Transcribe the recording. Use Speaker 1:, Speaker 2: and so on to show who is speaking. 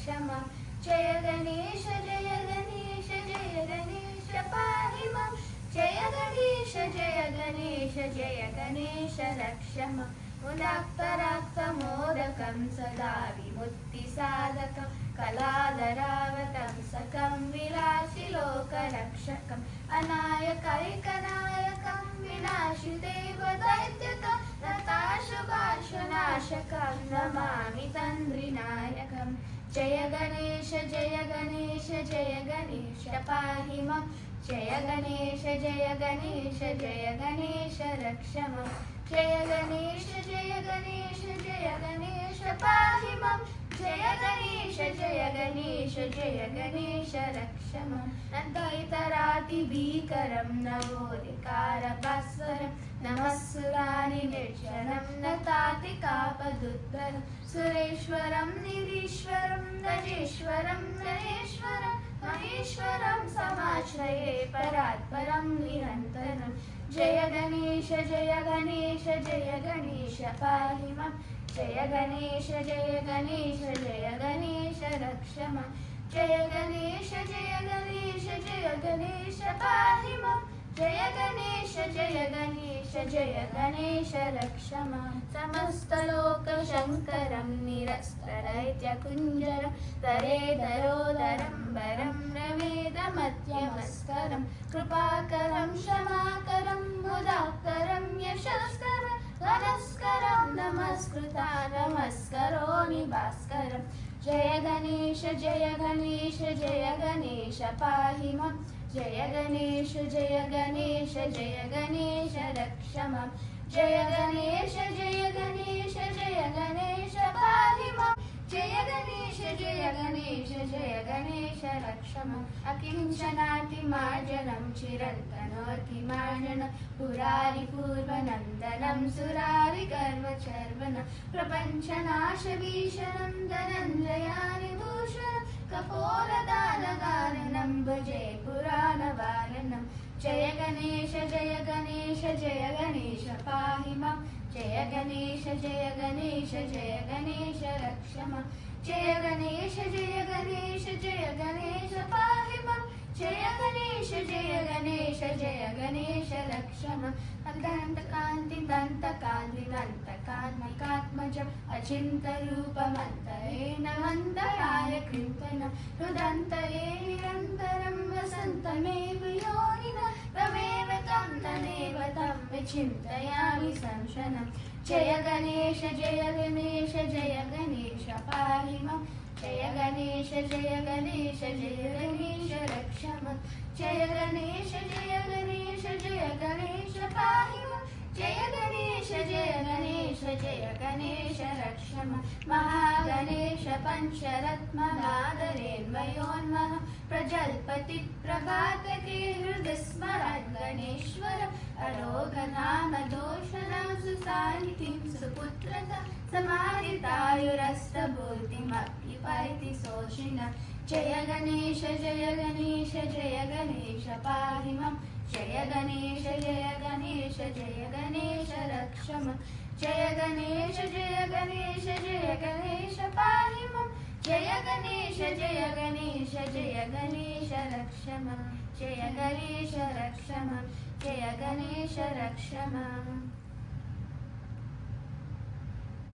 Speaker 1: रक्ष मां जय गणेश पाहि मां जय गणेश जय गणेश रक्ष मां मुदाक्तराक्तमोदकं सदा विमुक्तिसाधकं कलाधरावतंसकं विलासिलोकरक्षकम् अनायकैकनायकं विनाशिदेवदैत्यकं नताशुभाशुनाशकं नमामि तन्द्रिनायकं जय गणेश पाहि मां जय गणेश रक्ष मां जय गणेश पाहि मां जय गणेश रक्ष मां नदैतरातिभीकरं नवोदिकारभास्वरं नमस्सुरानि निर्जनं नतातिकापदुद्धरं सुरेश्वरं निधीश्वरं गजेश्वरं गणेश्वरं महेश्वरं समाश्रये परात्परं निरन्तरं जय गणेश पाहि मां जय गणेश रक्ष मां जय गणेश पाहि मां जय गणेश रक्ष मां समस्तलोकशङ्करं निरस्तरैत्यकुञ्जरं तरेतरोदरं वरं रवेदमध्यमस्तरं कृपाकरं क्षमाकरं मुदाकरं यशस्करं नमस्करं नमस्कृता नमस्करोमि भास्करं जय गणेश पाहि मां जय गणेश रक्ष मां जय गणेश पाहि मां जय गणेश रक्ष मां अकिञ्चनातिमार्जनं चिरन्तनोऽतिमार्जनं पुरारिपूर्वनन्दनं सुरारिकर्मचर्वनं प्रपञ्चनाशभीषणं धनञ्जयानिभूषणं कपोलदानगाननं भजे पुराणवारणं जय गणेश पाहि मां जय गणेश रक्ष मां जय गणेश पाहि मां जय गणेश रक्ष मां दन्तकान्तिकात्मजम् अचिन्तरूपमन्तरेण मन्दराय कृन्तनं हृदन्तरे निरन्तरं वसन्तमेव योनिना तमेव तं विचिन्तयामि संशनं जय गणेश पाहि मां जय गणेश रक्ष मां जय गणेश पाहि मां जय गणेश रक्ष मां महागणेश पञ्चरत्ननादरेन्मयोन्मः प्रजल्पति प्रभातके हृदि स्मरन् गणेश्वरम् अरोगनामदोषणां सुसानिधिं सुपुत्रता समाहितायुरस्तबुद्धिमप्यपैति शोषिणं जय गणेश पाहि मां जय गणेश रक्ष मां जय गणेश पाहि मां जय गणेश रक्ष मां जय गणेश रक्ष मां